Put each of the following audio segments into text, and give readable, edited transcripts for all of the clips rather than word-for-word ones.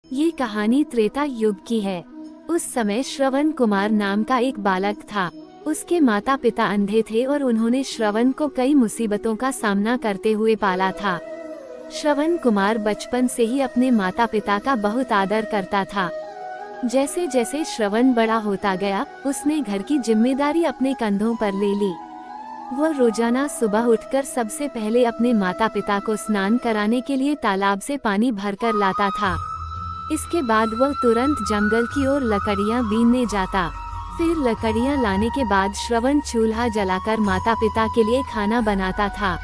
ये कहानी त्रेता युग की है। उस समय श्रवण कुमार नाम का एक बालक था। उसके माता पिता अंधे थे और उन्होंने श्रवण को कई मुसीबतों का सामना करते हुए पाला था। श्रवण कुमार बचपन से ही अपने माता पिता का बहुत आदर करता था। जैसे जैसे श्रवण बड़ा होता गया, उसने घर की जिम्मेदारी अपने कंधों पर ले ली। वह रोजाना सुबह उठकर सबसे पहले अपने माता पिता को स्नान कराने के लिए तालाब से पानी भरकर लाता था। इसके बाद वह तुरंत जंगल की ओर लकड़ियां बीनने जाता। फिर लकड़ियां लाने के बाद श्रवण चूल्हा जलाकर माता पिता के लिए खाना बनाता था।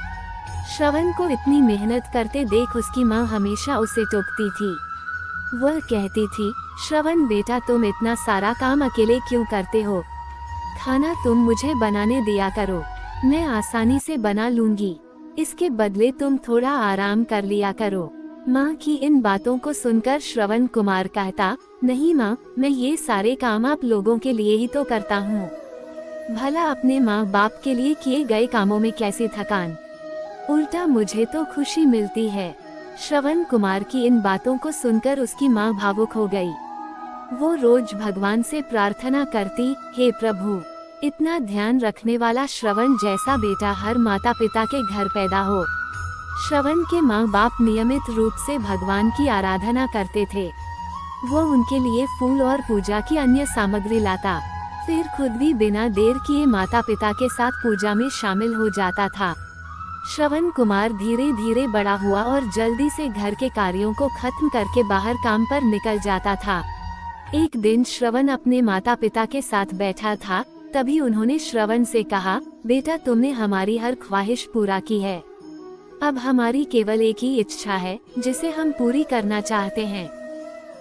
श्रवण को इतनी मेहनत करते देख उसकी माँ हमेशा उसे टोकती थी। वह कहती थी, श्रवण बेटा, तुम इतना सारा काम अकेले क्यों करते हो? खाना तुम मुझे बनाने दिया करो, मैं आसानी से बना लूंगी। इसके बदले तुम थोड़ा आराम कर लिया करो। माँ की इन बातों को सुनकर श्रवण कुमार कहता, नहीं माँ, मैं ये सारे काम आप लोगों के लिए ही तो करता हूँ। भला अपने माँ बाप के लिए किए गए कामों में कैसी थकान, उल्टा मुझे तो खुशी मिलती है। श्रवण कुमार की इन बातों को सुनकर उसकी माँ भावुक हो गई। वो रोज भगवान से प्रार्थना करती, हे प्रभु, इतना ध्यान रखने वाला श्रवण जैसा बेटा हर माता पिता के घर पैदा हो। श्रवण के माँ बाप नियमित रूप से भगवान की आराधना करते थे। वो उनके लिए फूल और पूजा की अन्य सामग्री लाता, फिर खुद भी बिना देर किए माता पिता के साथ पूजा में शामिल हो जाता था। श्रवण कुमार धीरे धीरे बड़ा हुआ और जल्दी से घर के कार्यों को खत्म करके बाहर काम पर निकल जाता था। एक दिन श्रवण अपने माता पिता के साथ बैठा था, तभी उन्होंने श्रवण से कहा, बेटा, तुमने हमारी हर ख्वाहिश पूरा की है। अब हमारी केवल एक ही इच्छा है जिसे हम पूरी करना चाहते हैं।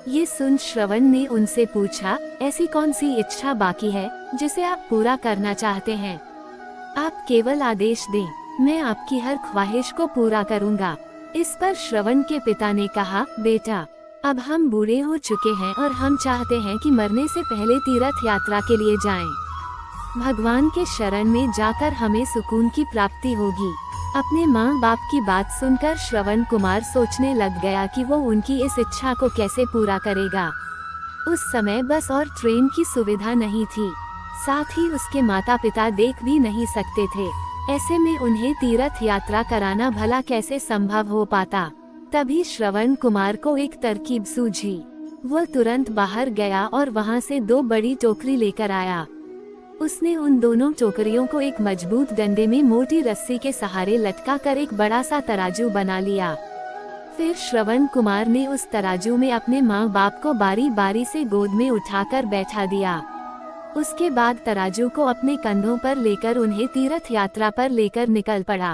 ये सुन श्रवण ने उनसे पूछा, ऐसी कौन सी इच्छा बाकी है जिसे आप पूरा करना चाहते हैं? आप केवल आदेश दें, मैं आपकी हर ख्वाहिश को पूरा करूंगा। इस पर श्रवण के पिता ने कहा, बेटा, अब हम बूढ़े हो चुके हैं और हम चाहते हैं कि मरने से पहले तीर्थ यात्रा के लिए जाएं। भगवान के शरण में जाकर हमें सुकून की प्राप्ति होगी। अपने माँ बाप की बात सुनकर श्रवण कुमार सोचने लग गया कि वो उनकी इस इच्छा को कैसे पूरा करेगा। उस समय बस और ट्रेन की सुविधा नहीं थी, साथ ही उसके माता पिता देख भी नहीं सकते थे। ऐसे में उन्हें तीर्थ यात्रा कराना भला कैसे संभव हो पाता। तभी श्रवण कुमार को एक तरकीब सूझी। वह तुरंत बाहर गया और वहां से 2 बड़ी टोकरी लेकर आया। उसने उन दोनों टोकरियों को एक मजबूत डंडे में मोटी रस्सी के सहारे लटका कर एक बड़ा सा तराजू बना लिया। फिर श्रवण कुमार ने उस तराजू में अपने माँ बाप को बारी बारी से गोद में उठाकर बैठा दिया। उसके बाद तराजू को अपने कंधों पर लेकर उन्हें तीर्थ यात्रा पर लेकर निकल पड़ा।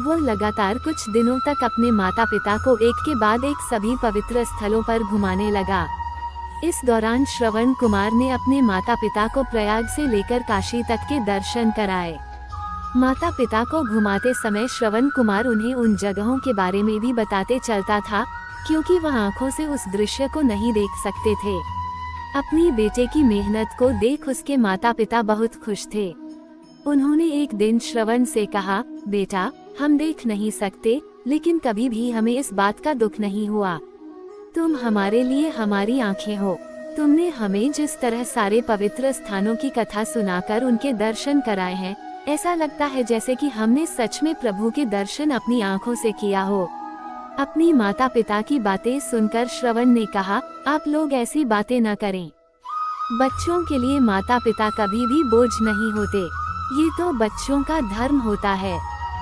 वो लगातार कुछ दिनों तक अपने माता पिता को एक के बाद एक सभी पवित्र स्थलों पर घुमाने लगा। इस दौरान श्रवण कुमार ने अपने माता पिता को प्रयाग से लेकर काशी तक के दर्शन कराए। माता पिता को घुमाते समय श्रवण कुमार उन्हें उन जगहों के बारे में भी बताते चलता था, क्योंकि वह आंखों से उस दृश्य को नहीं देख सकते थे। अपनी बेटे की मेहनत को देख उसके माता पिता बहुत खुश थे। उन्होंने एक दिन श्रवण से कहा, बेटा, हम देख नहीं सकते, लेकिन कभी भी हमें इस बात का दुख नहीं हुआ। तुम हमारे लिए हमारी आंखें हो। तुमने हमें जिस तरह सारे पवित्र स्थानों की कथा सुनाकर उनके दर्शन कराए हैं, ऐसा लगता है जैसे कि हमने सच में प्रभु के दर्शन अपनी आंखों से किया हो। अपनी माता पिता की बातें सुनकर श्रवण ने कहा, आप लोग ऐसी बातें न करें। बच्चों के लिए माता पिता कभी भी बोझ नहीं होते, ये तो बच्चों का धर्म होता है।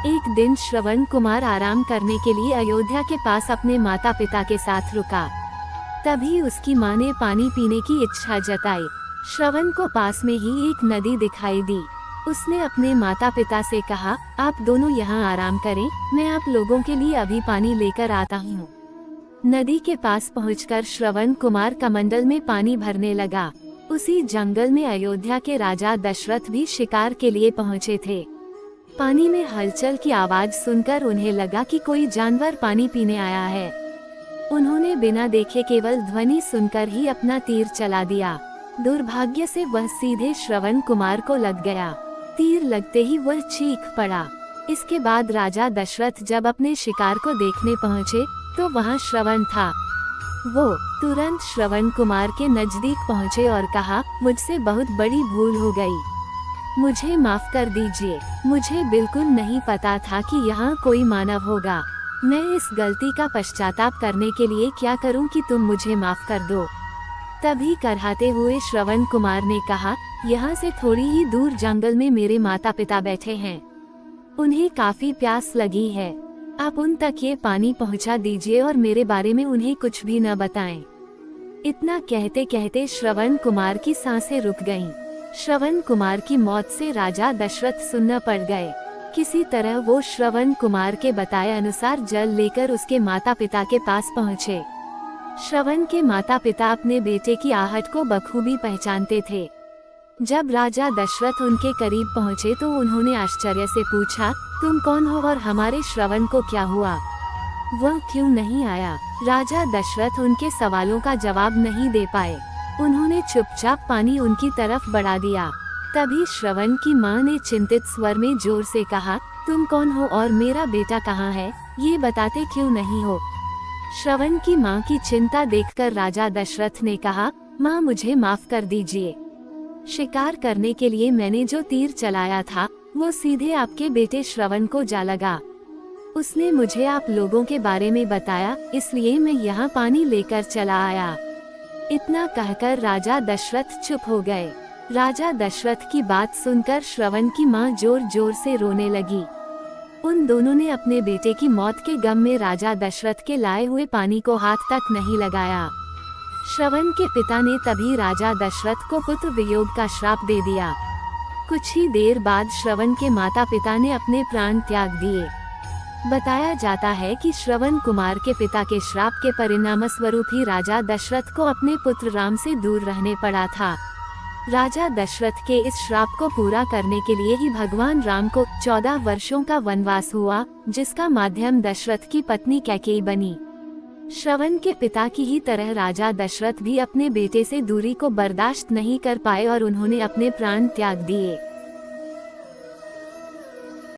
एक दिन श्रवण कुमार आराम करने के लिए अयोध्या के पास अपने माता पिता के साथ रुका। तभी उसकी माँ ने पानी पीने की इच्छा जताई। श्रवण को पास में ही एक नदी दिखाई दी। उसने अपने माता पिता से कहा, आप दोनों यहाँ आराम करें, मैं आप लोगों के लिए अभी पानी लेकर आता हूँ। नदी के पास पहुंचकर श्रवण कुमार कमंडल में पानी भरने लगा। उसी जंगल में अयोध्या के राजा दशरथ भी शिकार के लिए पहुँचे थे। पानी में हलचल की आवाज सुनकर उन्हें लगा कि कोई जानवर पानी पीने आया है। उन्होंने बिना देखे केवल ध्वनि सुनकर ही अपना तीर चला दिया। दुर्भाग्य से वह सीधे श्रवण कुमार को लग गया। तीर लगते ही वह चीख पड़ा। इसके बाद राजा दशरथ जब अपने शिकार को देखने पहुंचे तो वहां श्रवण था। वो तुरंत श्रवण कुमार के नजदीक पहुँचे और कहा, मुझसे बहुत बड़ी भूल हो गई, मुझे माफ कर दीजिए। मुझे बिल्कुल नहीं पता था कि यहाँ कोई मानव होगा। मैं इस गलती का पश्चाताप करने के लिए क्या करूँ कि तुम मुझे माफ कर दो। तभी कराहते हुए श्रवण कुमार ने कहा, यहाँ से थोड़ी ही दूर जंगल में मेरे माता पिता बैठे हैं, उन्हें काफी प्यास लगी है, आप उन तक ये पानी पहुँचा दीजिए और मेरे बारे में उन्हें कुछ भी न बताएं। इतना कहते कहते श्रवण कुमार की सांसें रुक गईं। श्रवण कुमार की मौत से राजा दशरथ सुन्न पड़ गए। किसी तरह वो श्रवण कुमार के बताए अनुसार जल लेकर उसके माता पिता के पास पहुँचे। श्रवण के माता पिता अपने बेटे की आहट को बखूबी पहचानते थे। जब राजा दशरथ उनके करीब पहुँचे तो उन्होंने आश्चर्य से पूछा, तुम कौन हो और हमारे श्रवण को क्या हुआ, वह क्यों नहीं आया। राजा दशरथ उनके सवालों का जवाब नहीं दे पाए। उन्होंने चुपचाप पानी उनकी तरफ बढ़ा दिया। तभी श्रवण की मां ने चिंतित स्वर में जोर से कहा, तुम कौन हो और मेरा बेटा कहाँ है, ये बताते क्यों नहीं हो। श्रवण की मां की चिंता देखकर राजा दशरथ ने कहा, मां मुझे माफ कर दीजिए। शिकार करने के लिए मैंने जो तीर चलाया था वो सीधे आपके बेटे श्रवण को जा लगा। उसने मुझे आप लोगों के बारे में बताया, इसलिए मैं यहाँ पानी लेकर चला आया। इतना कहकर राजा दशरथ चुप हो गए। राजा दशरथ की बात सुनकर श्रवण की मां जोर जोर से रोने लगी। उन दोनों ने अपने बेटे की मौत के गम में राजा दशरथ के लाए हुए पानी को हाथ तक नहीं लगाया। श्रवण के पिता ने तभी राजा दशरथ को पुत्र वियोग का श्राप दे दिया। कुछ ही देर बाद श्रवण के माता पिता ने अपने प्राण त्याग दिए। बताया जाता है कि श्रवण कुमार के पिता के श्राप के परिणाम स्वरूप ही राजा दशरथ को अपने पुत्र राम से दूर रहने पड़ा था। राजा दशरथ के इस श्राप को पूरा करने के लिए ही भगवान राम को 14 वर्षों का वनवास हुआ, जिसका माध्यम दशरथ की पत्नी कैकेयी बनी। श्रवण के पिता की ही तरह राजा दशरथ भी अपने बेटे से दूरी को बर्दाश्त नहीं कर पाए और उन्होंने अपने प्राण त्याग दिए।